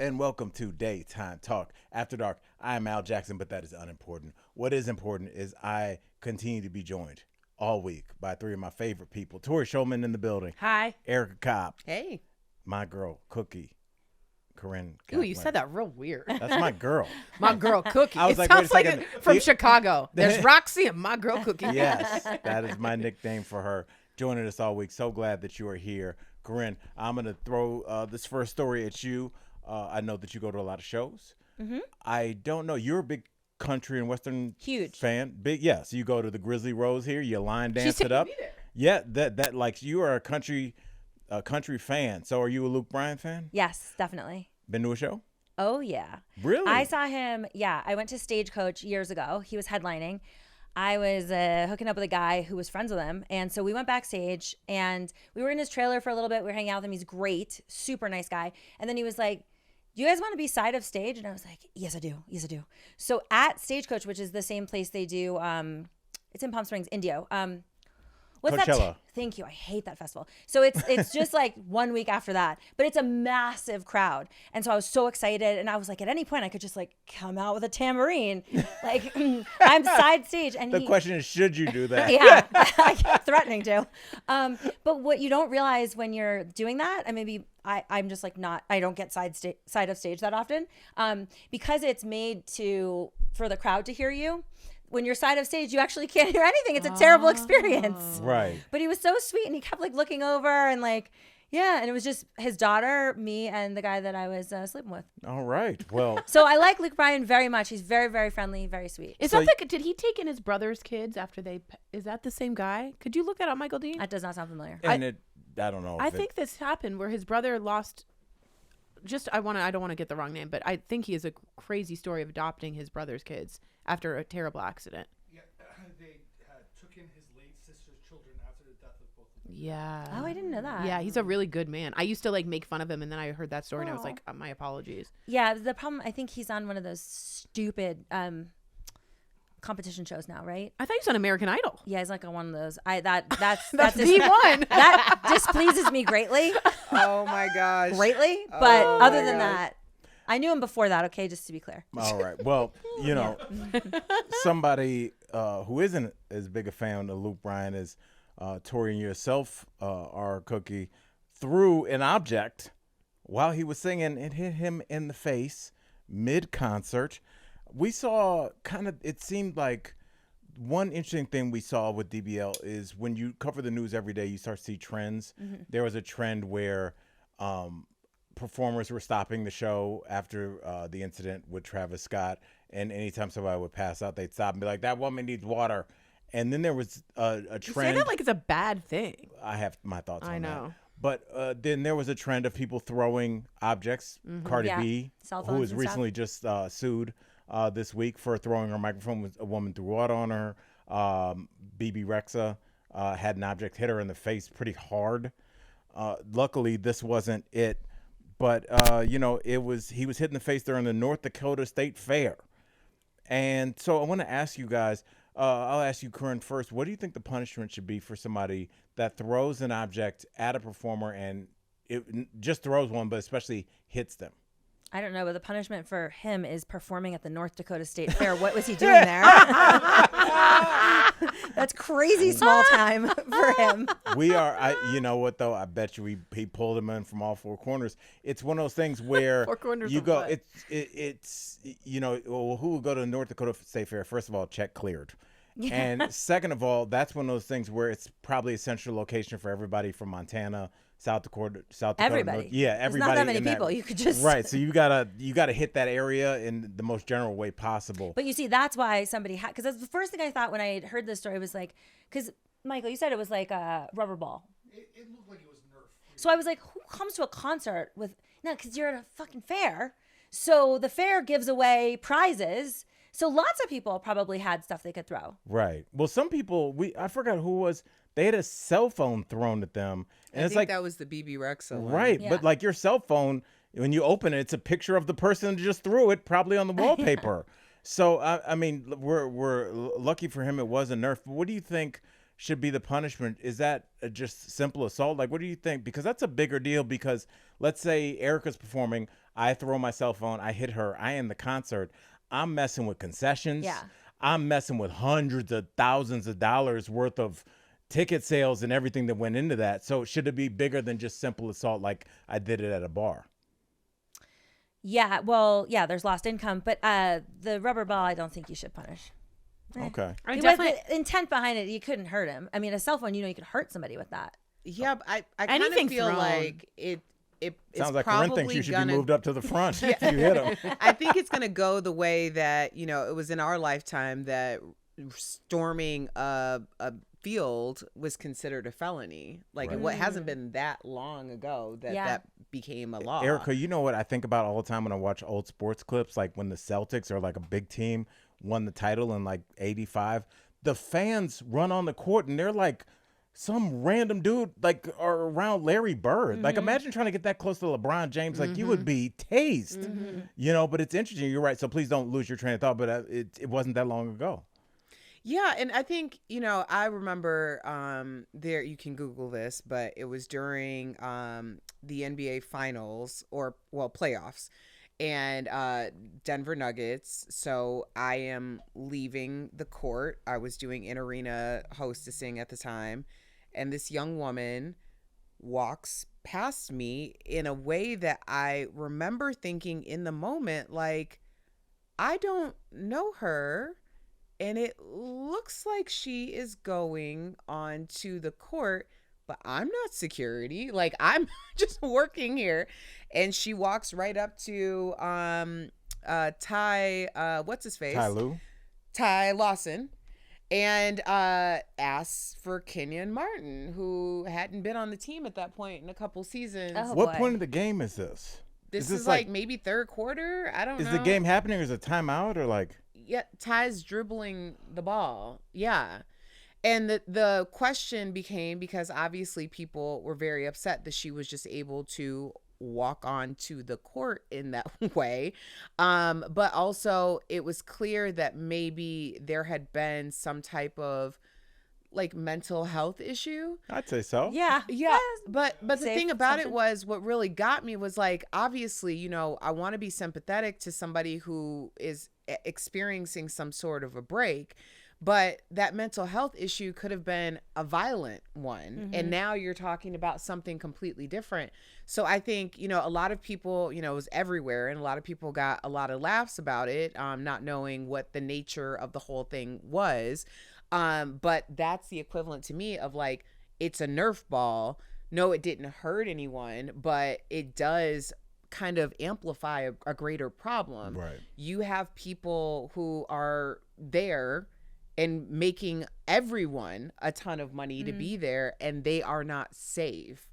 and welcome to Daytime Talk After Dark. I am Al Jackson, but that is unimportant. What is important is I continue to be joined all week by three of my favorite people. Tori Shulman in the building. Hi. Erica Cobb. Hey. My girl, Cookie. Corinne. Ooh, you said that real weird. That's my girl. My girl, Cookie. I was it like, sounds wait a like second. from Chicago. There's Roxy and my girl, Cookie. Yes, that is my nickname for her. Joining us all week. So glad that you are here. Corinne, I'm going to throw this first story at you. I know that you go to a lot of shows. Mm-hmm. I don't know. You're a big country and Western Huge fan. Big, yes. So you go to the Grizzly Rose here. You line dance She's it up. me there. Yeah, that like you are a country fan. So are you a Luke Bryan fan? Yes, definitely. Been to a show? Oh, yeah. Really? I saw him. Yeah, I went to Stagecoach years ago. He was headlining. I was hooking up with a guy who was friends with him. And so we went backstage and we were in his trailer for a little bit. We were hanging out with him. He's great. Super nice guy. And then he was like, do you guys want to be side of stage? And I was like, yes, I do. Yes, I do. So at Stagecoach, which is the same place they do, it's in Palm Springs, Indio. What's Coachella. that? Thank you. I hate that festival. So it's just like 1 week after that, but it's a massive crowd. And so I was so excited. And I was like, at any point I could just like come out with a tambourine. Like I'm side stage. And the question is, should you do that? Yeah, I kept threatening to. But what you don't realize when you're doing that, and maybe I'm just like I don't get side of stage that often, because it's made for the crowd to hear you. When you're side of stage, you actually can't hear anything. It's a terrible experience. Right. But he was so sweet, and he kept like looking over and like, yeah. And it was just his daughter, me, and the guy that I was sleeping with. All right. Well. So I like Luke Bryan very much. He's very, very friendly, very sweet. Did he take in his brother's kids after is that the same guy? Could you look that up, Michael Dean? That does not sound familiar. And I don't know. I think this happened where his brother lost. I don't want to get the wrong name, but I think he has a crazy story of adopting his brother's kids after a terrible accident. Yeah, they took in his late sister's children after the death of both of them. Yeah. Oh, I didn't know that. Yeah, he's a really good man. I used to like make fun of him, and then I heard that story, and I was like, my apologies. Yeah, the problem, I think he's on one of those stupid competition shows now, right? I thought he was on American Idol. Yeah, he's like on one of those. That's That's the one. That displeases me greatly. Oh my gosh. Greatly. But Oh other my than gosh. that, I knew him before that, okay, just to be clear. All right. Well, you know, somebody who isn't as big a fan of Luke Bryan as Tori and yourself are, Cookie, threw an object while he was singing. It hit him in the face mid-concert. We saw it seemed like one interesting thing we saw with DBL is when you cover the news every day, you start to see trends. Mm-hmm. There was a trend where performers were stopping the show after the incident with Travis Scott, and anytime somebody would pass out, they'd stop and be like, that woman needs water. And then there was a trend. You say that like it's a bad thing. I have my thoughts on that. I know. But then there was a trend of people throwing objects. Mm-hmm. Cardi B, who was recently just sued this week for throwing her microphone. A woman threw water on her. BB Rexa had an object hit her in the face pretty hard. Luckily, this wasn't it. But, he was hit in the face during the North Dakota State Fair. And so I want to ask you guys, I'll ask you, Corinne, first. What do you think the punishment should be for somebody that throws an object at a performer and it just throws one, but especially hits them? I don't know, but the punishment for him is performing at the North Dakota State Fair. What was he doing there? That's crazy small time for him. We are, you know what though? I bet you he pulled him in from all four corners. It's one of those things where Four corners you of go. what? It's well, who would go to the North Dakota State Fair? First of all, check cleared. Yeah. And second of all, that's one of those things where it's probably a central location for everybody from Montana, South Dakota. Everybody. Yeah, everybody. There's not that many people. You could just right. So you gotta hit that area in the most general way possible. But you see, that's why somebody had, because that's the first thing I thought when I had heard this story was like, because Michael, you said it was like a rubber ball. It looked like it was Nerf. So I was like, who comes to a concert with because you're at a fucking fair. So the fair gives away prizes. So lots of people probably had stuff they could throw. Right. Well, some people, I forgot who it was. They had a cell phone thrown at them. And I it's think like, that was the BB Rexa one. right. Yeah. But like your cell phone, when you open it, it's a picture of the person who just threw it, probably on the wallpaper. So, I mean, we're lucky for him it was a Nerf. But what do you think should be the punishment? Is that just simple assault? Like, what do you think? Because that's a bigger deal because let's say Erica's performing. I throw my cell phone. I hit her. I end the concert. I'm messing with concessions. Yeah. I'm messing with hundreds of thousands of dollars worth of ticket sales and everything that went into that. So should it be bigger than just simple assault like I did it at a bar? Yeah, well, yeah, there's lost income, but the rubber ball, I don't think you should punish. Okay. I He definitely. was the intent behind it. You couldn't hurt him. I mean, a cell phone, you could hurt somebody with that. Yeah, but I kind of Anything feel thrown. like it's Sounds like probably Corinne thinks you should gonna, be moved up to the front if you hit him. I think it's going to go the way that, it was in our lifetime that storming a field was considered a felony. Like, Right. it hasn't been that long ago that Yeah. that became a law. Erica, you know what I think about all the time when I watch old sports clips, like when the Celtics or like a big team won the title in like 85, the fans run on the court and they're like some random dude like are around Larry Bird. Like imagine trying to get that close to LeBron James. Like you would be tased, but it's interesting. You're right. So please don't lose your train of thought, but it wasn't that long ago. Yeah, and I think, I remember there, you can Google this, but it was during the NBA finals playoffs and Denver Nuggets. So I am leaving the court. I was doing in-arena hostessing at the time. And this young woman walks past me in a way that I remember thinking in the moment, like, I don't know her. And it looks like she is going onto the court, but I'm not security. Like, I'm just working here. And she walks right up to Ty, what's his face? Ty Lue? Ty Lawson. And asks for Kenyon Martin, who hadn't been on the team at that point in a couple seasons. Oh, What boy. point of the game is this? This this is like maybe third quarter. I don't know. Is the game happening or is it timeout or like? Yeah, Ty's dribbling the ball. Yeah. And the question became, because obviously people were very upset that she was just able to walk on to the court in that way. But also it was clear that maybe there had been some type of like mental health issue. I'd say so. Yeah. Yeah, but the Safe thing about it assumption. was, what really got me was, like, obviously, I want to be sympathetic to somebody who is experiencing some sort of a break, but that mental health issue could have been a violent one, and now you're talking about something completely different. So I think, a lot of people, it was everywhere, and a lot of people got a lot of laughs about it, not knowing what the nature of the whole thing was. But that's the equivalent to me of, like, it's a Nerf ball. No, it didn't hurt anyone, but it does kind of amplify a greater problem. Right. You have people who are there and making everyone a ton of money to be there, and they are not safe.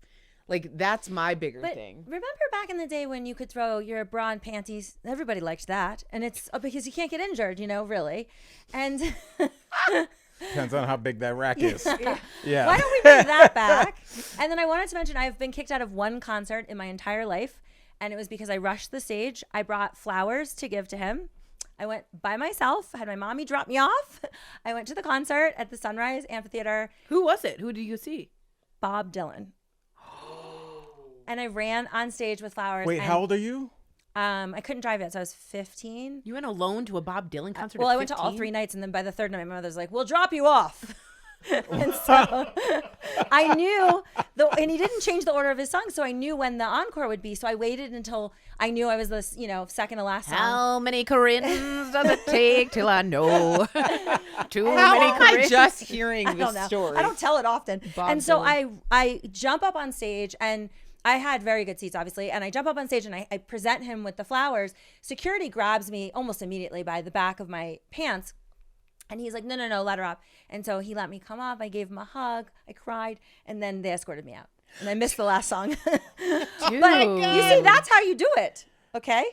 Like, that's my bigger But thing. remember back in the day when you could throw your bra and panties? Everybody liked that. And it's because you can't get injured, really. And Depends on how big that rack is. Yeah. why don't we bring that back? And then I wanted to mention I've been kicked out of one concert in my entire life. And it was because I rushed the stage. I brought flowers to give to him. I went by myself, had my mommy drop me off. I went to the concert at the Sunrise Amphitheater. Who was it? Who did you see? Bob Dylan. And I ran on stage with flowers. Wait, and, how old are you? I couldn't drive yet, so I was 15. You went alone to a Bob Dylan concert? Well, at I went to all 15? 3 nights, and then by the third night, my mother's like, "We'll drop you off." And so I knew, and he didn't change the order of his songs, so I knew when the encore would be. So I waited until I knew I was the second to last song. How many Corinthians does it take till I know? Too How many am I Corinthians. just hearing I don't this know. story? I don't tell it often. Bob And so Dylan. I jump up on stage, and I had very good seats, obviously. And I jump up on stage and I present him with the flowers. Security grabs me almost immediately by the back of my pants. And he's like, no, let her up. And so he let me come up. I gave him a hug. I cried. And then they escorted me out. And I missed the last song. But you see, that's how you do it. Okay?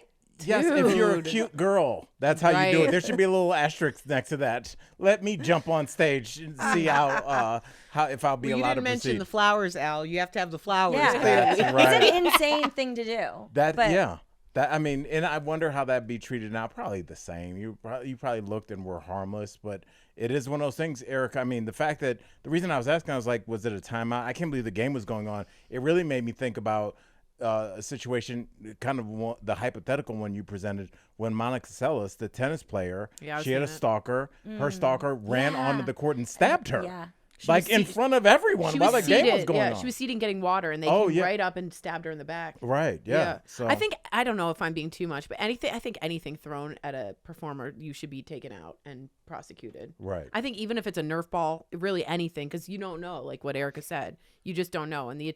Yes, if you're a Dude. cute girl, that's how you do it. Right. There should be a little asterisk next to that. Let me jump on stage and see how if I'll be Well, you allowed didn't to mention proceed. the flowers, Al. You have to have the flowers. Yeah. That's It's right. an insane thing to do. That But yeah. That I mean, and I wonder how that'd be treated now. Probably the same. You probably looked and were harmless, but it is one of those things, Eric. I mean, the reason I was asking, I was like, was it a timeout? I can't believe the game was going on. It really made me think about a situation, kind of the hypothetical one you presented when Monica Seles, the tennis player, Yeah, I've she had a seen it. stalker. Her stalker ran Yeah. onto the court and stabbed her. Yeah. Like in front of everyone She while the was game was seated. going Yeah, on. she was seated getting water, and they Oh, came yeah. right up and stabbed her in the back. Right, yeah. So I think, I don't know if I'm being too much, but I think anything thrown at a performer, you should be taken out and prosecuted. Right. I think even if it's a Nerf ball, really anything, because you don't know, like what Erica said, you just don't know, and the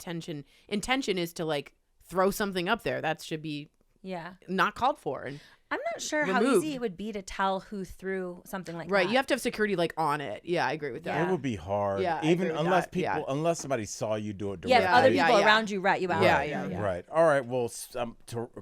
intention is to like throw something up there that should be Yeah. not called for. And I'm not sure how Removed. easy it would be to tell who threw something like that. right, you have to have security like on it. Yeah, I agree with that. It would be hard. Yeah, I even agree with unless that. people, Yeah. unless somebody saw you do it directly. Yeah, if other Yeah, people yeah. around you rat you out. Yeah, yeah, yeah. Right. All right. Well,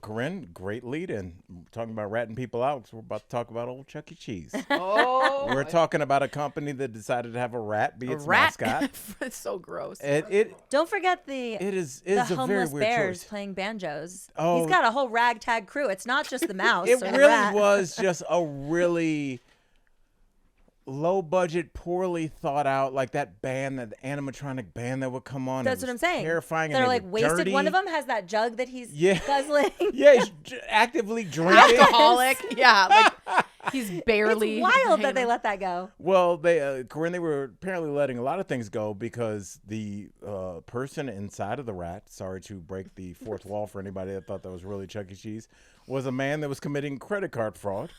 Corinne, great lead, and talking about ratting people out. So we're about to talk about old Chuck E. Cheese. Oh, We're talking about a company that decided to have a rat be a its rat. mascot. It's so gross. It Don't forget the is the a very homeless weird bears choice. playing banjos. Oh. He's got a whole ragtag crew. It's not just the mouse. It or the really rat. was just a really low budget, poorly thought out, like that band, that animatronic band that would come on. That's It what I'm was saying. Terrifying. They're and like were wasted. dirty. One of them has that jug that he's Yeah. guzzling. Yeah, he's actively drinking. Alcoholic. Yeah, like he's barely. It's wild that hanging they on. let that go. Well, Corinne, they were apparently letting a lot of things go because the person inside of the rat, sorry to break the fourth wall for anybody that thought that was really Chuck E. Cheese, was a man that was committing credit card fraud.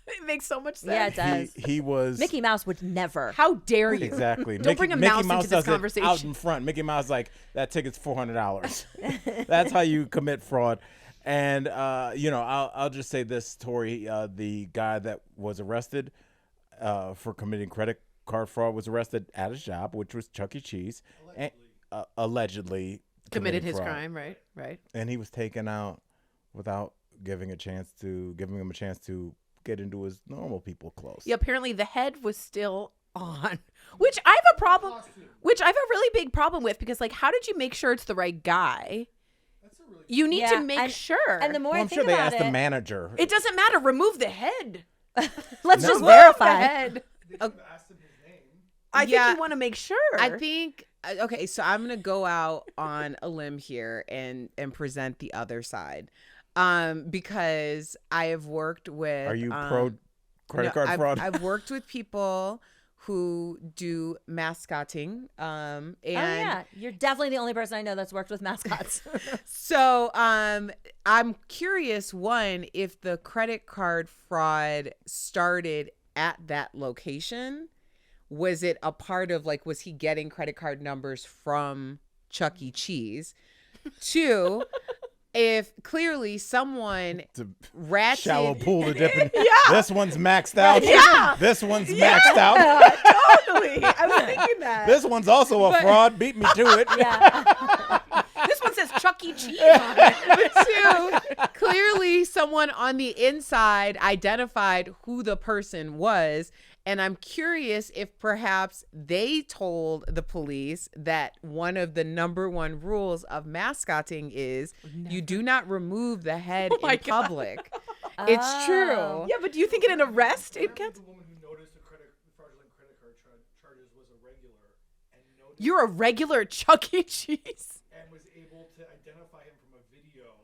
It makes so much sense. Yeah, it does. He was Mickey Mouse would never. How dare you? exactly. Don't bring a mouse into this does it conversation. out in front. Mickey Mouse like that ticket's $400. That's how you commit fraud. And I'll just say this, Tori, the guy that was arrested for committing credit card fraud was arrested at his job, which was Chuck E. Cheese, allegedly Committed committing his fraud. crime, right? And he was taken out without giving him a chance to get into his normal people clothes. Yeah, apparently the head was still on, which I have a problem. Which I have a really big problem with because, like, how did you make sure it's the right guy? That's a really You need Yeah, to make sure. And the more Well, I I'm think sure they about asked it, the manager. it doesn't matter. Remove the head. let's just Remove verify. the head. they could have asked him his name. I Yeah. think you want to make sure. I think okay, so I'm gonna go out on a limb here and present the other side, because I have worked with. Are you pro credit card fraud? I've worked with people who do mascotting, and Oh yeah, you're definitely the only person I know that's worked with mascots. so I'm curious, one, if the credit card fraud started at that location. Was it a part of, like, was he getting credit card numbers from Chuck E. Cheese? Two, if clearly someone It's a ratted shallow pool to dip in. Yeah. This one's maxed out. Yeah. This one's maxed out. totally. I was thinking that. This one's also a fraud. Beat me to it. yeah. This one says Chuck E. Cheese on it. two, clearly someone on the inside identified who the person was. And I'm curious if perhaps they told the police that one of the number one rules of mascotting is you do not remove the head my in God. public. It's true. Yeah, but do you think in an arrest it counts? The woman who noticed the fraudulent credit card charges was a regular and noticed You're a regular Chuck E. Cheese. and was able to identify him from a video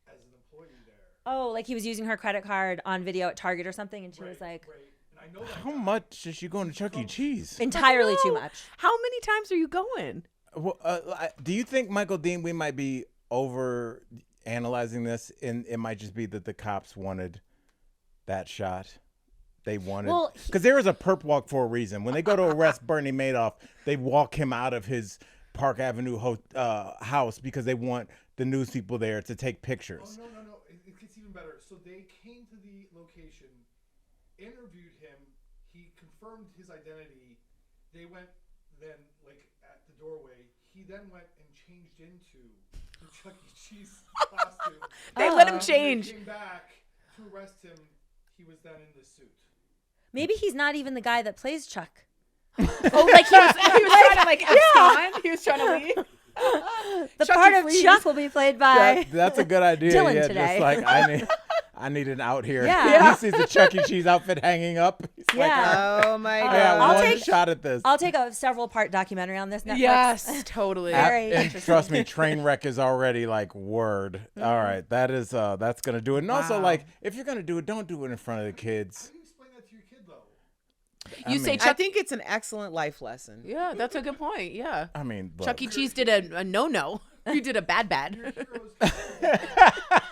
as an employee there. Oh, like he was using her credit card on video at Target or something, and she was like, Right. And I know that How much is she going to Chuck E. Cheese? entirely too No. much. How many times are you going? Well, do you think, Michael Dean, we might be over analyzing this, and it might just be that the cops wanted that shot? They wanted, Well, because there is a perp walk for a reason. When they go to arrest Bernie Madoff, they walk him out of his Park Avenue house because they want the news people there to take pictures. Oh, no. It gets even better. So they came to the location, interviewed him. He confirmed his identity. They went then, like, at the doorway. He then went and changed into the Chuck E. Cheese costume. They let him When they change. came back to arrest him. He was then in the suit. Maybe he's not even the guy that plays Chuck. Oh, like he was trying to like abscond. He was trying to leave. The Chucky part of Freeze. Chuck will be played by. That's a good idea. Dylan yeah, today. just like I need an out here. Yeah. He sees the Chuck E. Cheese outfit hanging up. He's Yeah. Oh my god. Yeah, I'll one take- shot at this. I'll take a several part documentary on this Netflix. Yes, totally. Very And interesting. trust me, train wreck is already like word. All right, that is that's gonna do it. And also, Wow. like, if you're gonna do it, don't do it in front of the kids. How do you explain that to your kid though? You say mean- I Chuck. think it's an excellent life lesson. Yeah, that's a good point. Yeah. I mean, look, Chuck E. Cheese did a no. You did a bad. Heroes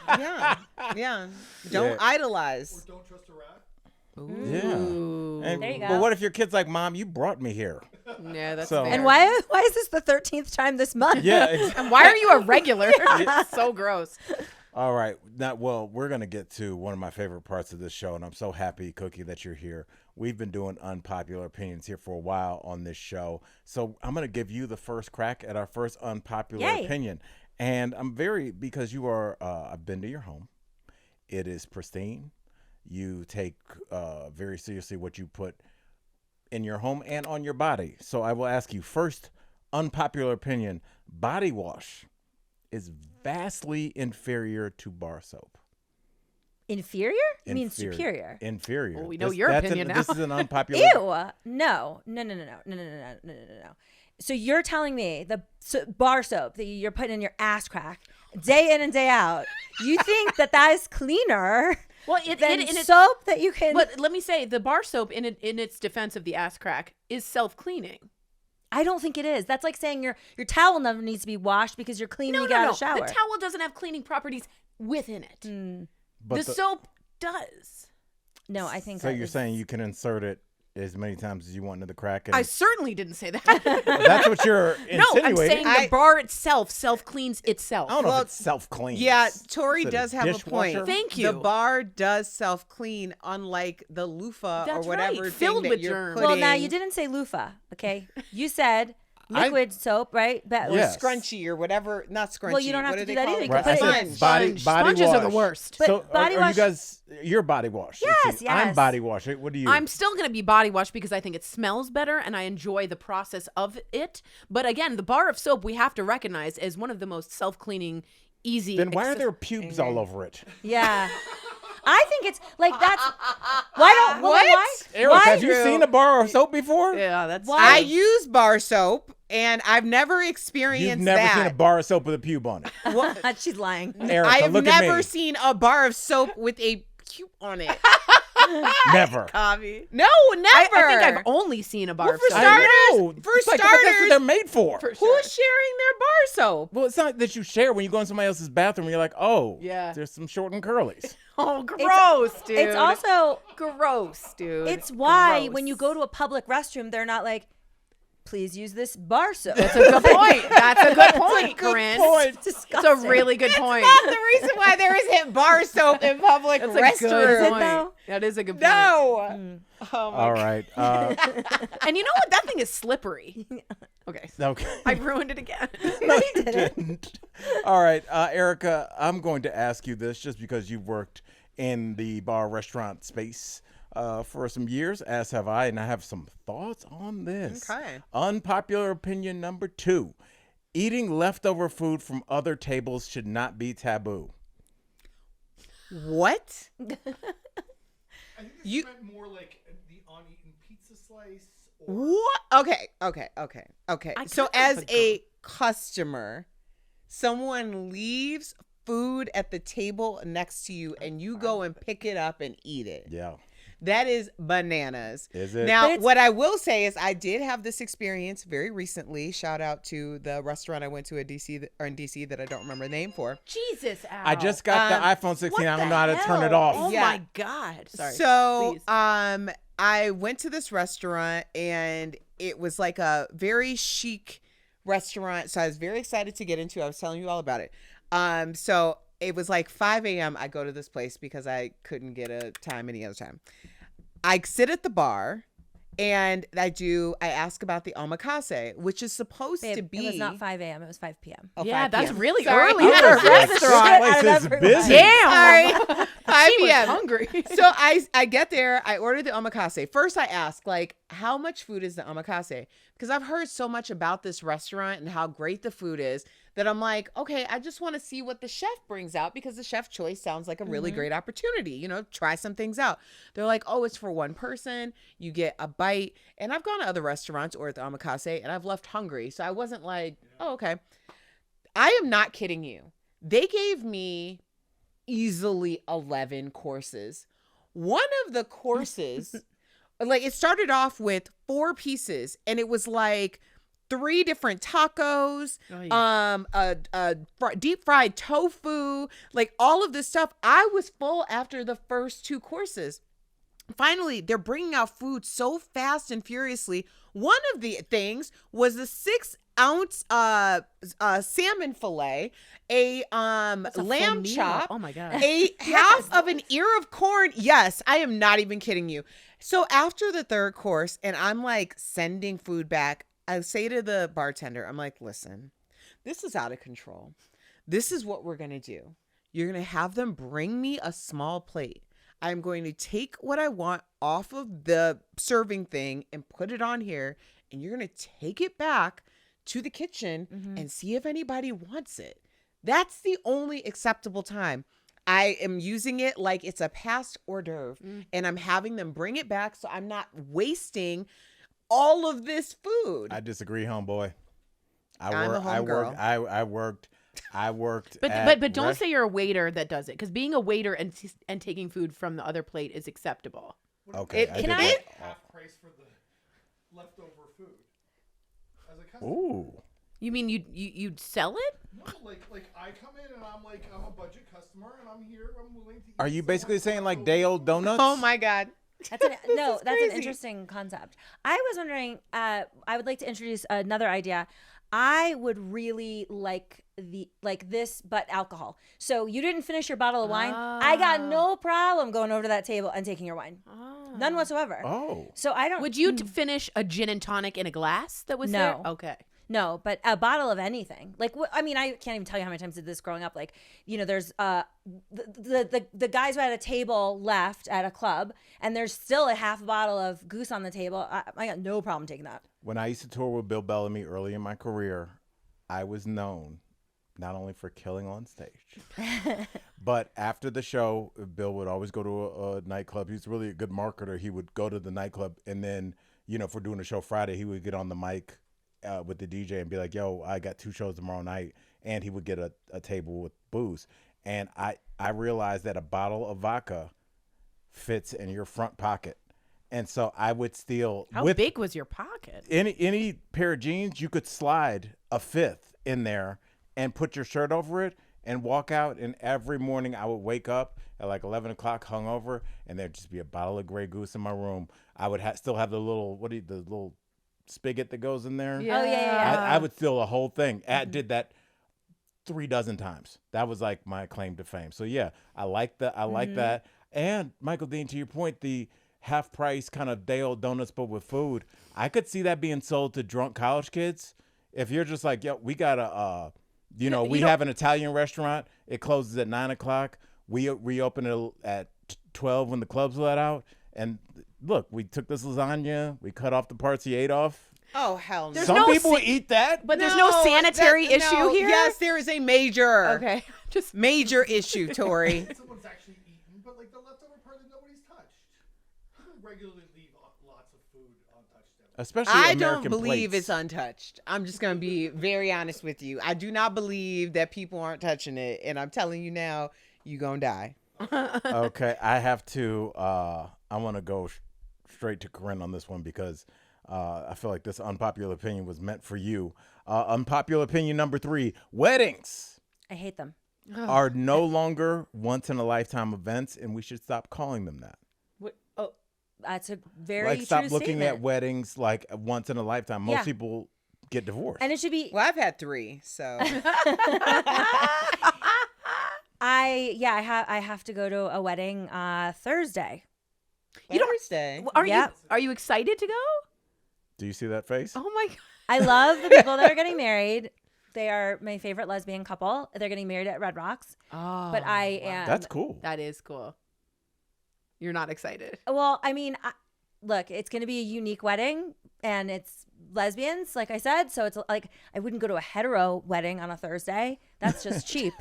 Yeah. Yeah. Don't Yeah. idolize. don't trust a rat. yeah. And, There you But go. what if your kid's like, Mom, you brought me here? Yeah, that's So- fair. And why is this the 13th time this month? Yeah. Ex- And why are you a regular? It's so gross. All right. Now, well, we're going to get to one of my favorite parts of this show, and I'm so happy, Cookie, that you're here. We've been doing unpopular opinions here for a while on this show. So I'm going to give you the first crack at our first unpopular Yay. opinion. And I'm because you are, I've been to your home. It is pristine. You take very seriously what you put in your home and on your body. So I will ask you first, unpopular opinion, body wash is vastly inferior to bar soap. Inferior? You mean Inferior. superior? Inferior. Well, we know your opinion now. This is an unpopular. Ew. No. So you're telling me the bar soap that you're putting in your ass crack day in and day out, you think that is cleaner Well, than soap that you can... But let me say, the bar soap, in its defense of the ass crack, is self-cleaning. I don't think it is. That's like saying your towel never needs to be washed because you're clean when you get out of the shower. The towel doesn't have cleaning properties within it. But The soap does. No, I think so that you're is- saying you can insert it as many times as you want into the crack. And I certainly didn't say that. that's what you're No, I'm insinuating. saying the bar itself self-cleans itself. I don't know Well, if it's self-clean. Yeah, Tori does have a dishwasher? point. Thank The you. bar does self-clean, unlike the loofah That's or whatever right, thing filled that with you're germs. putting. Well, now you didn't say loofah, okay? You said liquid soap, right? But Or Yes. scrunchy or whatever. Not scrunchy. Well, you don't have what to do do they that call either. it? You can Right, put I it said in Sponge. body Sponges are the wash. worst. But So body are wash- you guys your body wash? Yes, Let's see. I'm yes. body wash. What do you? I'm still going to be body wash because I think it smells better and I enjoy the process of it. But again, the bar of soap we have to recognize as one of the most self-cleaning, easy. Then why are there pubes all over it? Yeah. I think it's like that's why don't well, then why? Eric, why? have you seen a bar of soap before? Yeah, that's Why? I use bar soap, and I've never experienced You've never that. seen a bar of soap with a pube on it. She's lying. Erica, I have look at never me. seen a bar of soap with a cube on it. Never. Avi. No, never. I think I've only seen a bar Well, of for soap. starters- I know. for It's like, but that's what starters- they're made for. Who's sharing their bar soap? Well, it's not that you share when you go in somebody else's bathroom and you're like, oh, Yeah. there's some short and curlies. Oh, gross, dude. It's also gross, dude. it's why Gross. when you go to a public restroom, they're not like, please use this bar soap. That's a good point. That's a good point, Corinne. point. It's It's disgusting. a really good point. Not the reason why there isn't bar soap in public That's a good restrooms. point. though? That is a good point. No. Oh my All right. And you know what? That thing is slippery. Okay. Okay. I ruined it again. No, you didn't. All right, Erica, I'm going to ask you this just because you've worked in the bar restaurant space for some years, as have I, and I have some thoughts on this. Okay. Unpopular opinion number 2. Eating leftover food from other tables should not be taboo. What? I think this You- meant more like the uneaten pizza slice. Or What? Okay. I So kind of as agree. a customer, someone leaves food at the table next to you and you go and pick it up and eat it. Yeah. That is bananas. Is it? Now, But it's- what I will say is I did have this experience very recently. Shout out to the restaurant I went to in DC that I don't remember the name for. Jesus, Al. I just got the iPhone 16. I don't know how to turn it off. Oh Yeah. my God. Sorry. So, Please. I went to this restaurant and it was like a very chic restaurant. So I was very excited to get into. I was telling you all about it. So it was like 5 a.m. I go to this place because I couldn't get a time any other time. I sit at the bar and I ask about the omakase, which is supposed to Babe, be. it was not 5 a.m. It was 5 p.m. Oh, yeah, 5 that's p.m. really Sorry. early I for a was like, restaurant. this place is Everyone. busy. Damn. Sorry. 5 She was p.m. hungry. So I get there, I order the omakase. First I ask, like, how much food is the omakase? Because I've heard so much about this restaurant and how great the food is that I'm like, okay, I just want to see what the chef brings out because the chef choice sounds like a really great opportunity. You know, try some things out. They're like, oh, it's for one person. You get a bite. And I've gone to other restaurants or at the omakase and I've left hungry. So I wasn't like, oh, okay. I am not kidding you. They gave me easily 11 courses. One of the courses, like it started off with 4 pieces and it was like 3 different tacos, deep fried tofu, like all of this stuff. I was full after the first 2 courses. Finally, they're bringing out food so fast and furiously. One of the things was the 6-ounce salmon fillet, a lamb chop, Oh my god. a half of an ear of corn. Yes, I am not even kidding you. So after the 3rd course, and I'm like sending food back, I say to the bartender, I'm like, listen, this is out of control. This is what we're going to do. You're going to have them bring me a small plate. I'm going to take what I want off of the serving thing and put it on here. And you're going to take it back to the kitchen and see if anybody wants it. That's the only acceptable time. I am using it like it's a past hors d'oeuvre and I'm having them bring it back so I'm not wasting all of this food. I disagree, homeboy. I'm a homegirl. I worked. But don't say you're a waiter that does it, because being a waiter and taking food from the other plate is acceptable. Okay. Can I- did half price for the leftover food as a that. customer. Ooh. You mean you'd sell it? No, like I come in and I'm like, I'm a budget customer and I'm here, I'm willing to eat. Are you so basically much saying like leftover day old food. donuts? Oh my God. That's an crazy. interesting concept. I was wondering, I would like to introduce another idea. I would really like this, but alcohol. So you didn't finish your bottle of wine. I got no problem going over to that table and taking your wine. None whatsoever. Oh. So I don't. Would you finish a gin and tonic in a glass that was No. there? Okay. No, but a bottle of anything. Like, I mean, I can't even tell you how many times I did this growing up. Like, you know, there's the guys who had a table left at a club, and there's still a half bottle of goose on the table. I got no problem taking that. When I used to tour with Bill Bellamy early in my career, I was known not only for killing on stage, but after the show, Bill would always go to a nightclub. He's really a good marketer. He would go to the nightclub, and then, you know, if we're doing a show Friday, he would get on the mic with the DJ and be like, yo, I got 2 shows tomorrow night. And he would get a table with booze. And I realized that a bottle of vodka fits in your front pocket. And so I would steal. How big was your pocket? Any pair of jeans, you could slide a 5th in there and put your shirt over it and walk out. And every morning I would wake up at like 11 o'clock hungover, and there'd just be a bottle of Grey Goose in my room. I would still have the little spigot that goes in there. Yeah. Oh, yeah. I would steal the whole thing. I did that 3 dozen times. That was like my claim to fame. So yeah, I like that. I like that. And Michael Dean, to your point, the half price kind of day old donuts but with food, I could see that being sold to drunk college kids. If you're just like, yo, we got a we have an Italian restaurant. It closes at 9 o'clock. We reopen it at 12 when the clubs let out. And look, we took this lasagna. We cut off the parts he ate off. Oh, hell no. There's Some no people eat that. But there's no sanitary issue here? Yes, there is a major, Okay. Just major issue, Tori. Someone's actually eaten, but like the leftover part that nobody's touched. People regularly leave lots of food untouched. Especially I American don't believe plates. it's untouched. I'm just going to be very honest with you. I do not believe that people aren't touching it. And I'm telling you now, you going to die. Okay, I have to. I want to go straight to Corinne on this one because I feel like this unpopular opinion was meant for you. Unpopular opinion number 3: weddings I hate them. are no longer once in a lifetime events, and we should stop calling them that. That's a very Like, stop true looking statement. at weddings like once in a lifetime. Most Yeah. people get divorced. And it should be. Well, I've had 3, so. I have to go to a wedding Thursday. You don't- Thursday. Are you excited to go? Do you see that face? Oh my god. I love the people that are getting married. They are my favorite lesbian couple. They're getting married at Red Rocks. Oh. But I am. That's cool. That is cool. You're not excited. Well, I mean, look, it's going to be a unique wedding, and it's lesbians, like I said. So it's like I wouldn't go to a hetero wedding on a Thursday. That's just cheap.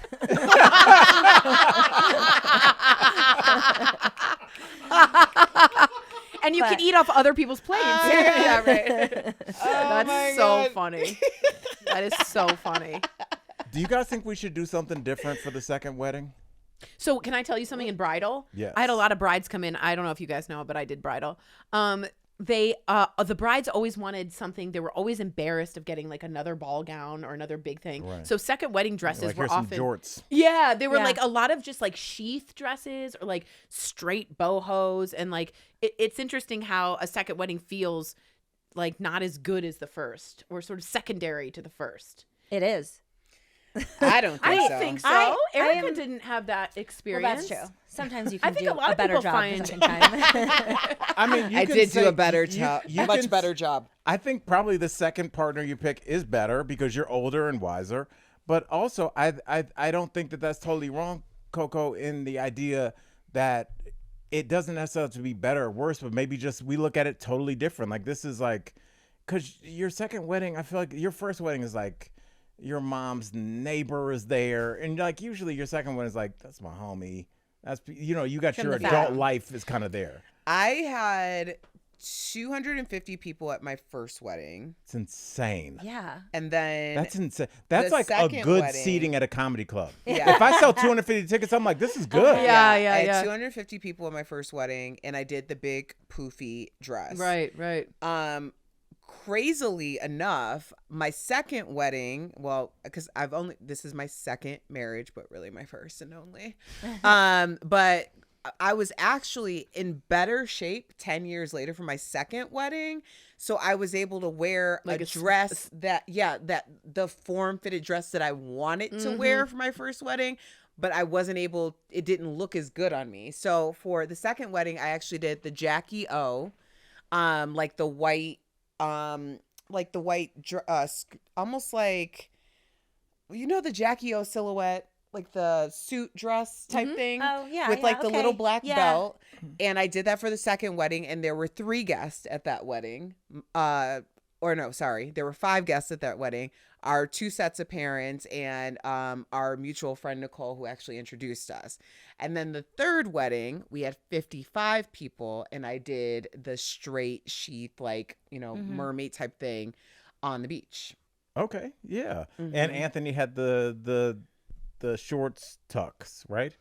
And you can eat off other people's plates. Yeah, right. That's my so God. funny. That is so funny. Do you guys think we should do something different for the second wedding? So can I tell you something in bridal? Yes. I had a lot of brides come in. I don't know if you guys know, but I did bridal. The brides always wanted something. They were always embarrassed of getting like another ball gown or another big thing. Right. So second wedding dresses Like, were here's some often jorts. Yeah, they were Yeah. like a lot of just like sheath dresses or like straight bohos, and like it's interesting how a second wedding feels like not as good as the first, or sort of secondary to the first. It is. I don't think I don't so. think so. I Erica am- didn't have that Well, experience. that's true. Sometimes you I can think do a lot of better people job find- the second time. I mean, you I can did do say- a better you- job, you much can- better job. I think probably the second partner you pick is better because you're older and wiser. But also, I don't think that that's totally wrong, Coco, in the idea that it doesn't necessarily have to be better or worse, but maybe just we look at it totally different. Like this is like, because your second wedding, I feel like your first wedding is like your mom's neighbor is there, and like usually your second one is like, that's my homie. That's, you know, you got From your the adult fam. life is kind of there. I had 250 people at my first wedding, It's insane. Yeah. and then That's insane. That's the like a second good wedding- seating at a comedy club. Yeah. If I sell 250 tickets, I'm like, this is good. Yeah, I yeah, had yeah. 250 people at my first wedding, and I did the big poofy dress. Right. Crazily enough, my second wedding, well, because this is my second marriage, but really my first and only. But I was actually in better shape 10 years later for my second wedding. So I was able to wear Like a a dress that the form-fitted dress that I wanted to wear for my first wedding, but I wasn't able, it didn't look as good on me. So for the second wedding, I actually did the Jackie O, like the white, almost like, you know, the Jackie O silhouette, like the suit dress type thing. Oh, yeah. With yeah, like the little okay. black Yeah. belt. And I did that for the second wedding, and there were 3 guests at that wedding. There were 5 guests at that wedding. Our 2 sets of parents and our mutual friend Nicole, who actually introduced us. And then the third wedding, we had 55 people, and I did the straight sheath, like, you know, mermaid type thing on the beach. Okay, yeah. Mm-hmm. And Anthony had the shorts tucks, right?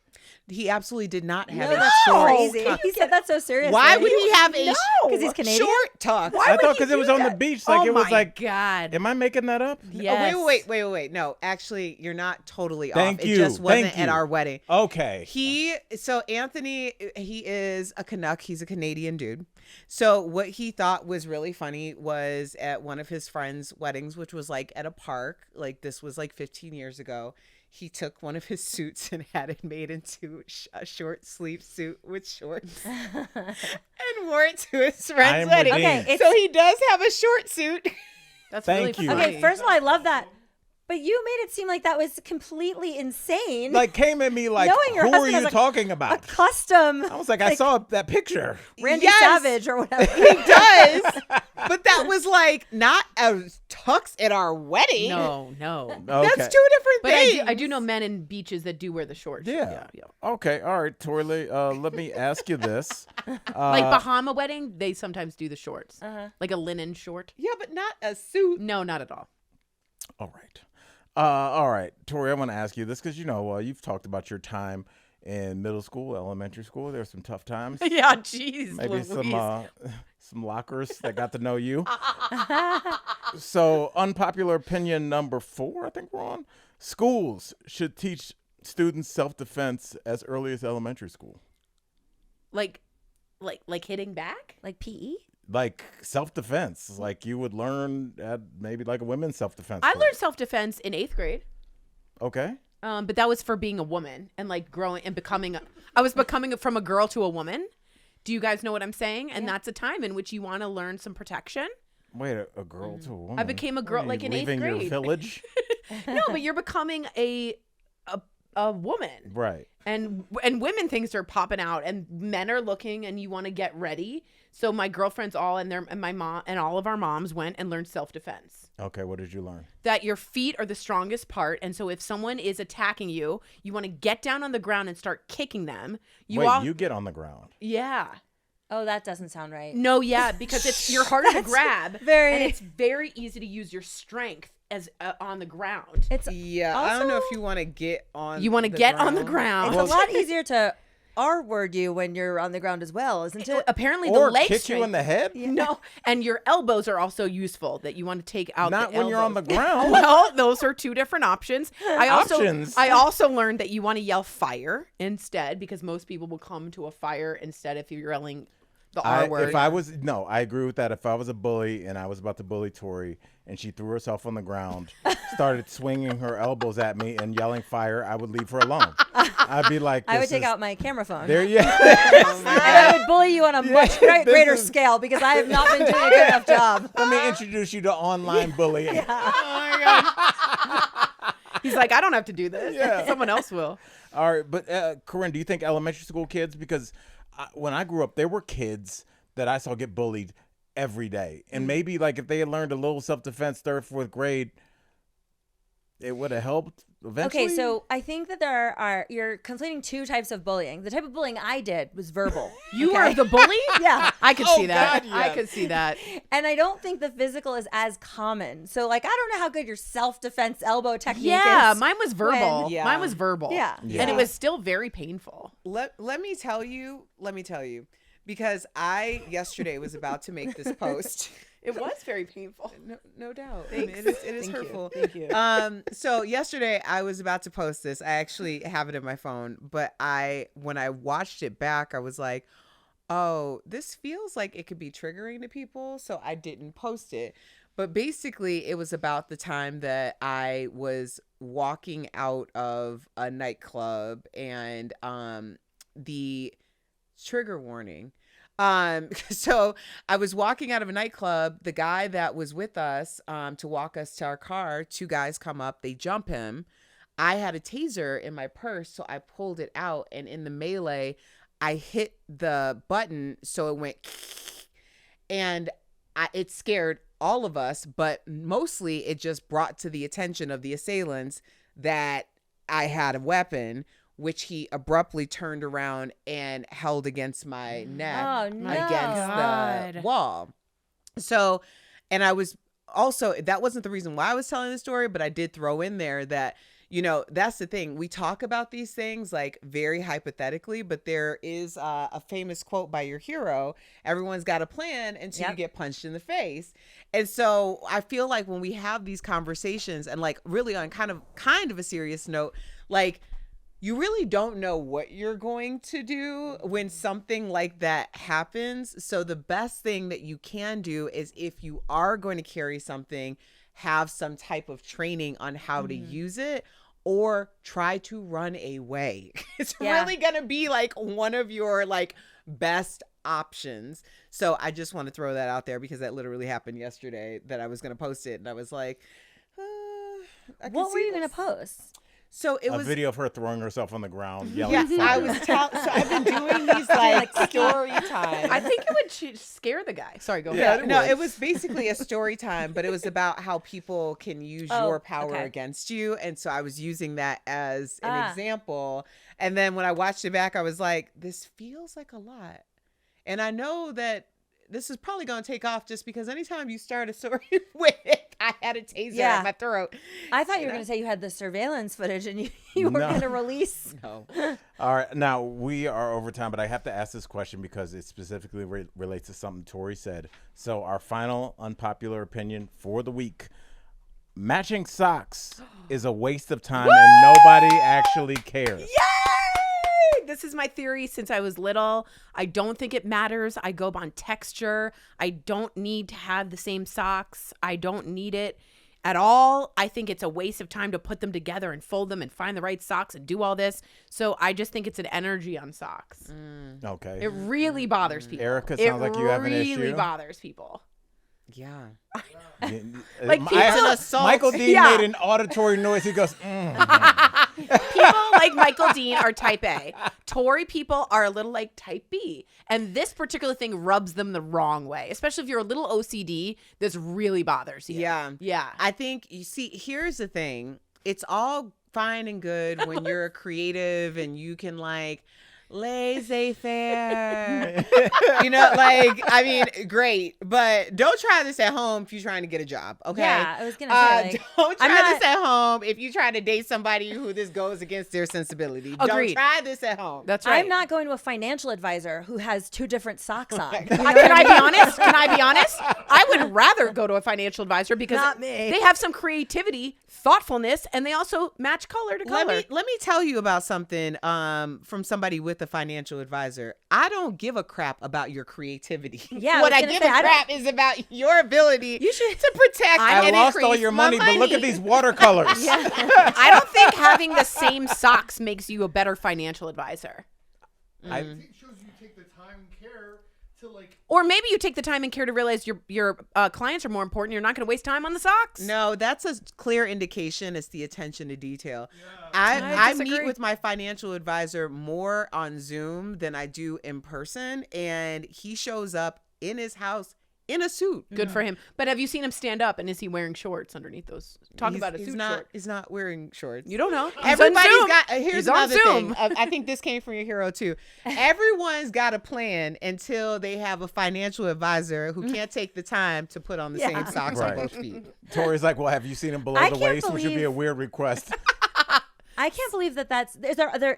He absolutely did not have No, a that's short crazy. tuck. He said that so seriously. Why would he have a Because he's Canadian. short tuck? I thought because it was on the beach, like oh it was my like. God. Am I making that up? Yes. Oh, wait. No, actually, you're not totally Thank off. you. It just wasn't Thank at you. our wedding. Okay. So Anthony, he is a Canuck. He's a Canadian dude. So what he thought was really funny was at one of his friends' weddings, which was like at a park, like this was like 15 years ago. He took one of his suits and had it made into a short sleeve suit with shorts and wore it to his I friend's am wedding. redeemed. Okay, So he does have a short suit. That's Thank really you. funny. Okay, first of all, I love that. But you made it seem like that was completely insane. Like came at me like, Knowing your who are husband you has, like, talking a about? custom I was like, I saw that picture. Randy Yes. Savage or whatever. He does. But that was like not a tux at our wedding. No. Okay. That's 2 different But things. I do know men in beaches that do wear the shorts. Yeah. Okay. All right, Torley. Let me ask you this. Like Bahama wedding, they sometimes do the shorts. Like a linen short. Yeah, but not a suit. No, not at all. All right, Tori, I want to ask you this because, you know, you've talked about your time in middle school, elementary school. There were some tough times. Yeah, jeez. Maybe Louise. some lockers that got to know you. So, unpopular opinion number 4, I think we're on. Schools should teach students self-defense as early as elementary school. like hitting back? Like PE? Like self-defense, like you would learn at maybe like a women's self-defense. I class. learned self-defense in 8th grade. Okay. But that was for being a woman and like growing and becoming I was becoming from a girl to a woman. Do you guys know what I'm saying? And that's a time in which you want to learn some protection. Wait, a girl to a woman. I became a girl, What are like, you, in 8th leaving your grade. village. No, but you're becoming a woman. Right. And women things are popping out, and men are looking, and you want to get ready. So my girlfriends all and my mom and all of our moms went and learned self-defense. Okay, what did you learn? That your feet are the strongest part, and so if someone is attacking you, you want to get down on the ground and start kicking them. You get on the ground. Yeah. Oh, that doesn't sound right. No, yeah, because you're harder to grab, and it's very easy to use your strength as on the ground. It's I don't know if you want to get on. You want to get on the ground. It's a lot easier to R-word you when you're on the ground as well, isn't it? Apparently, Or the leg kick strength. you in the head? No, and your elbows are also useful. That you want to take out. Not the when you're on the elbows. ground. Well, those are two different options. I Options? also learned that you want to yell fire instead, because most people will come to a fire instead if you're yelling the R word. I agree with that. If I was a bully and I was about to bully Tori and she threw herself on the ground, started swinging her elbows at me and yelling fire, I would leave her alone. I'd be like, I would take out my camera phone. There you And I would bully you on a much greater is- scale because I have not been doing a good enough job. Let me introduce you to online bullying. He's like, I don't have to do this. Yeah. Someone else will. All right, but Corinne, do you think elementary school kids, because when I grew up, there were kids that I saw get bullied every day. And maybe like if they had learned a little self-defense 3rd, 4th grade, it would have helped eventually. Okay, so I think that you're conflating two types of bullying. The type of bullying I did was verbal. You are the bully? Yeah. I could see that. God, I yes. could see that. And I don't think the physical is as common. So, like, I don't know how good your self-defense elbow technique Yeah, is. mine was verbal. when- Yeah. Mine was verbal. Yeah. And it was still very painful. Let me tell you, because I yesterday was about to make this post. It was very painful. No doubt. I mean, it is Thank hurtful. You. Thank you. So yesterday I was about to post this. I actually have it in my phone, but when I watched it back, I was like, oh, this feels like it could be triggering to people, so I didn't post it. But basically, it was about the time that I was walking out of a nightclub, and the trigger warning. So I was walking out of a nightclub. The guy that was with us to walk us to our car, 2 guys come up, they jump him. I had a taser in my purse, so I pulled it out, and in the melee, I hit the button, so it went, and it scared all of us, but mostly it just brought to the attention of the assailants that I had a weapon, which he abruptly turned around and held against my neck Oh, no. against the wall. So, and I was also, that wasn't the reason why I was telling the story, but I did throw in there that, you know, that's the thing. We talk about these things like very hypothetically, but there is a famous quote by your hero: everyone's got a plan until you get punched in the face. And so I feel like when we have these conversations, and like really on kind of a serious note, like, you really don't know what you're going to do when something like that happens. So the best thing that you can do is, if you are going to carry something, have some type of training on how to use it, or try to run away. It's really going to be like one of your like best options. So I just want to throw that out there because that literally happened yesterday, that I was going to post it. And I was like, What were you going to post? So it a was video of her throwing herself on the ground, yelling yeah, fire. I was so I've been doing these like story times. I think it would scare the guy. Sorry, go Yeah, ahead. No, it was basically a story time, but it was about how people can use your power against you. And so I was using that as an example. And then when I watched it back, I was like, this feels like a lot. And I know that this is probably going to take off, just because anytime you start a story with, I had a taser at my throat. I thought you were going to say you had the surveillance footage and you were No. going to release. No. All right, now we are over time, but I have to ask this question because it specifically relates to something Tori said. So our final unpopular opinion for the week: matching socks is a waste of time and nobody actually cares. This is my theory since I was little. I don't think it matters. I go on texture. I don't need to have the same socks. I don't need it at all. I think it's a waste of time to put them together and fold them and find the right socks and do all this. So I just think it's an energy on socks. Okay. It really bothers people. Erica, sounds like you have an issue. It really bothers people. Yeah. Like, I heard assault. Michael D made an auditory noise. He goes, People like Michael Dean are type A. Tory people are a little like type B. And this particular thing rubs them the wrong way, especially if you're a little OCD. This really bothers you. Yeah. Yeah. I think, you see, here's the thing. It's all fine and good when you're a creative and you can like laissez-faire. You know, like, I mean, great. But don't try this at home if you're trying to get a job, okay? Yeah, I was gonna say, like, don't I'm try not- this at home if you try to date somebody who this goes against their sensibility. Agreed. Don't try this at home. That's right. I'm not going to a financial advisor who has 2 different socks on. Can I be honest? Can I be honest? I would rather go to a financial advisor because Not me. they have some creativity, thoughtfulness, and they also match color to color. Let me tell you about something from somebody with a financial advisor. I don't give a crap about your creativity. Yeah, what I I was give gonna a say, I don't- crap is about your ability You should- to protect I and lost all increase your my money, but look at these watercolors. I don't think having the same socks makes you a better financial advisor. I, It shows you take the time and care to like. Or maybe you take the time and care to realize your clients are more important. You're not going to waste time on the socks. No, that's a clear indication. It's the attention to detail. I I meet disagree. with my financial advisor more on Zoom than I do in person, and he shows up in his house in a suit. Good for him. But have you seen him stand up? And is he wearing shorts underneath those? Talk He's- about a he's suit not, short. He's not wearing shorts. You don't know. He's on Everybody's Zoom. got. Here's He's on another Zoom. thing. I think this came from your hero too. Everyone's got a plan until they have a financial advisor who can't take the time to put on the same socks Right. on both feet. Tori's like, well, have you seen him below I the can't waist? Which would be a believe- weird request. I can't believe that's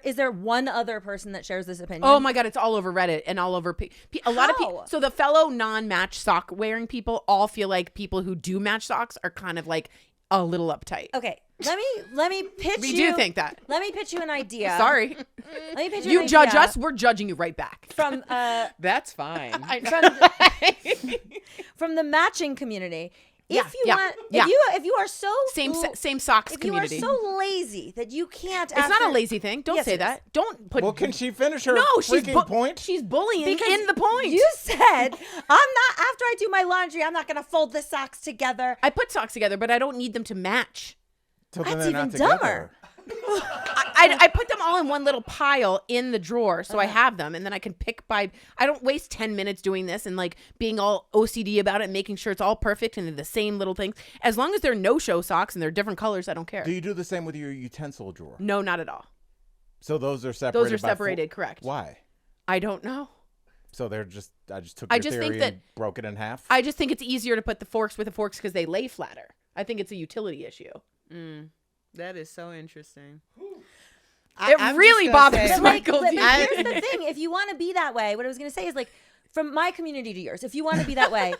is there one other person that shares this opinion? Oh my God, it's all over Reddit and all over a lot of people. How? So the fellow non-match sock wearing people all feel like people who do match socks are kind of like a little uptight. Okay, let me pitch We you. do think that. Let me pitch you an idea. Sorry. Let me pitch you. You an judge idea us, we're judging you right back. from That's fine. from the matching community. Yeah, If you yeah, want, yeah. if you are so Same socks if community. you are so lazy that you can't, It's not a lazy thing. Don't Yes, say it is. that. Don't put. Well, can she finish her No, she's freaking point? She's bullying Because in the point. You said I'm not. After I do my laundry, I'm not going to fold the socks together. I put socks together, but I don't need them to match. So then That's they're not even together. dumber. I put them all in one little pile in the drawer, so I have them, and then I can pick by. I don't waste 10 minutes doing this and like being all OCD about it, and making sure it's all perfect and they're the same little things. As long as they're no-show socks and they're different colors, I don't care. Do you do the same with your utensil drawer? No, not at all. So those are separated. Those are by separated, correct? Why? I don't know. So they're just. I just took I your just theory think that- and broke it in half. I just think it's easier to put the forks with the forks because they lay flatter. I think it's a utility issue. That is so interesting. It really bothers But, me. like, Michael but D. here's the thing: if you want to be that way, what I was going to say is like, from my community to yours, if you want to be that way,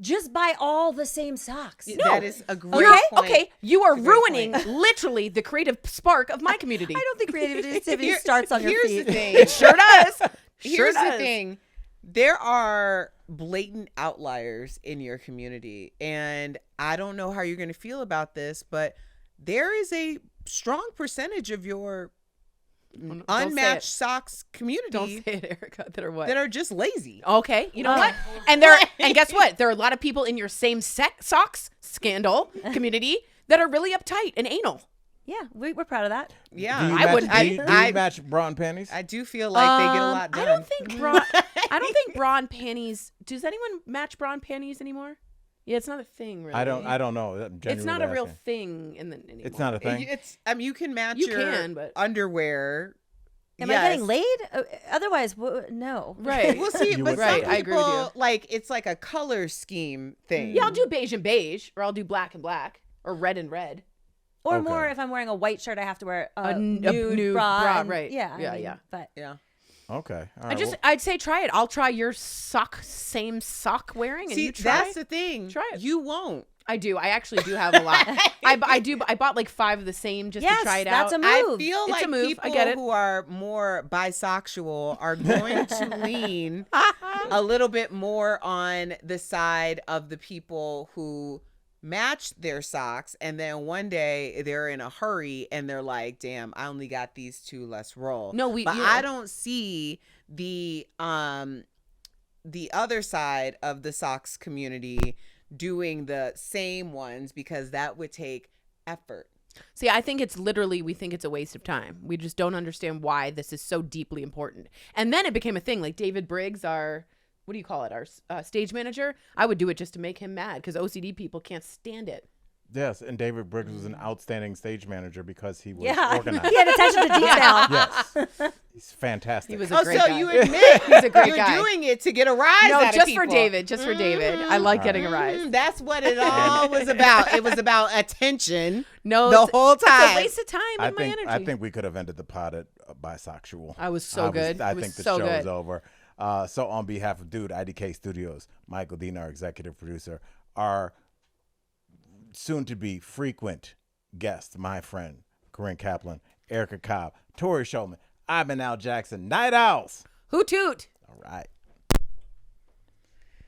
just buy all the same socks. That is a great You're, point. okay, you are It's a great ruining point. literally the creative spark of my community. I don't think creativity Here- starts on your here's feet. the thing. It sure does. Sure Here's the does. thing. There are blatant outliers in your community. And I don't know how you're going to feel about this, but there is a strong percentage of your Don't say unmatched it. socks community Don't say it, Erica. That are what? that are just lazy. Okay, you know what? And guess what? There are a lot of people in your same socks scandal community that are really uptight and anal. Yeah, we're proud of that. Yeah. Do you I match, wouldn't do be. you, do you match bra and panties? I do feel like they get a lot done. I don't think bra and panties. Does anyone match bra and panties anymore? Yeah, it's not a thing, really. I don't know. I'm It's not a genuinely real asking. thing anymore. It's not a thing. It's you can match You your can, but- underwear. Am I getting laid? Otherwise, no. Right. We'll see, You but would some Right, people I agree with you. like it's like a color scheme thing. Yeah, I'll do beige and beige, or I'll do black and black, or red and red. Or Okay. more if I'm wearing a white shirt, I have to wear a nude nude bra, bra. and- right. Yeah. Yeah, I mean, yeah. But Yeah. Okay. All right. I'd say try it. I'll try your same sock wearing, and See, you try. that's the thing. Try it. You won't. I do. I actually do have a lot. I bought like 5 of the same just yes, to try it that's out. a move. I feel It's like a move. I people get it. who are more bisexual are going to lean a little bit more on the side of the people who match their socks, and then one day they're in a hurry and they're like, "Damn, I only got these 2. Let's roll." No, but yeah. I don't see the other side of the socks community doing the same ones because that would take effort. See, I think it's literally, we think it's a waste of time. We just don't understand why this is so deeply important. And then it became a thing. Like David Briggs, our, what do you call it? Our stage manager. I would do it just to make him mad because OCD people can't stand it. Yes, and David Briggs was an outstanding stage manager because he was Yeah, organized. he had attention to detail. Yes, he's fantastic. He was a great so guy. you admit He's a great you're guy. doing it to get a rise No, out of just people. for David. Just for David. I like getting a rise. That's what it all was about. It was about attention. No, the it's- whole It's time. a waste of time and my energy. I think we could have ended the pod at bisexual. I was so good. I It was think the so show good. is over. So on behalf of Dude, IDK Studios, Michael Dean, our executive producer, our soon-to-be frequent guest, my friend, Corinne Kaplan, Erica Cobb, Tori Shulman, I've been Al Jackson, Night Owls. Hoot toot. All right.